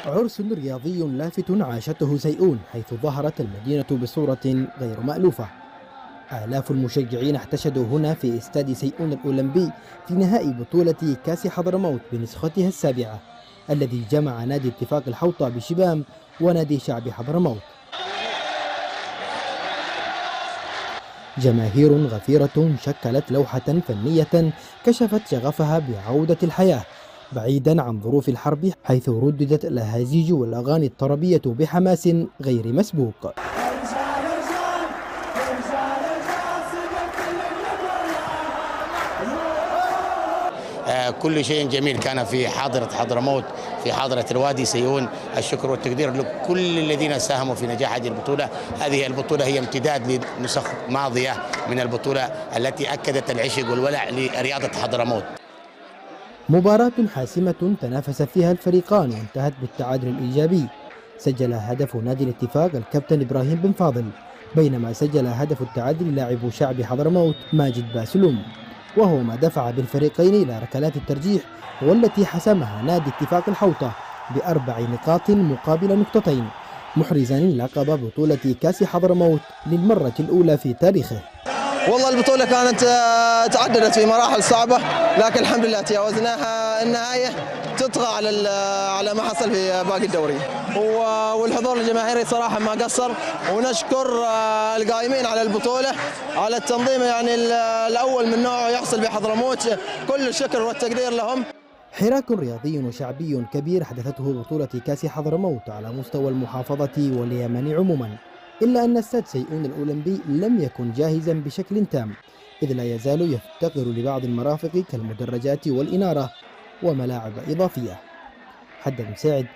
عرس رياضي لافت عاشته سيئون، حيث ظهرت المدينة بصورة غير مألوفة. آلاف المشجعين احتشدوا هنا في استاد سيئون الأولمبي في نهائي بطولة كأس حضرموت بنسختها السابعة، الذي جمع نادي اتفاق الحوطة بشبام ونادي شعب حضرموت. جماهير غفيرة شكلت لوحة فنية كشفت شغفها بعودة الحياة بعيدا عن ظروف الحرب، حيث رددت الأهازيج والأغاني الطربية بحماس غير مسبوق. كل شيء جميل كان في حاضرة حضرموت، في حاضرة الوادي سيئون. الشكر والتقدير لكل الذين ساهموا في نجاح هذه البطولة. هذه البطولة هي امتداد لنسخ ماضية من البطولة التي أكدت العشق والولع لرياضة حضرموت. مباراة حاسمة تنافس فيها الفريقان وانتهت بالتعادل الإيجابي. سجل هدف نادي الاتفاق الكابتن إبراهيم بن فاضل، بينما سجل هدف التعادل لاعب شعب حضرموت ماجد باسلوم، وهو ما دفع بالفريقين إلى ركلات الترجيح، والتي حسمها نادي اتفاق الحوطة ب4 نقاط مقابل نقطتين، محرزا لقب بطولة كأس حضرموت للمرة الأولى في تاريخه. والله البطولة كانت تعددت في مراحل صعبة، لكن الحمد لله تجاوزناها. النهاية تطغى على ما حصل في باقي الدوري، والحضور الجماهيري صراحة ما قصر، ونشكر القائمين على البطولة على التنظيم يعني الأول من نوعه يحصل بحضرموت. كل الشكر والتقدير لهم. حراك رياضي وشعبي كبير حدثته بطولة كأس حضرموت على مستوى المحافظة واليمن عموما، إلا أن استاد سيئون الأولمبي لم يكن جاهزا بشكل تام، إذ لا يزال يفتقر لبعض المرافق كالمدرجات والإنارة وملاعب إضافية. حدد مساعد.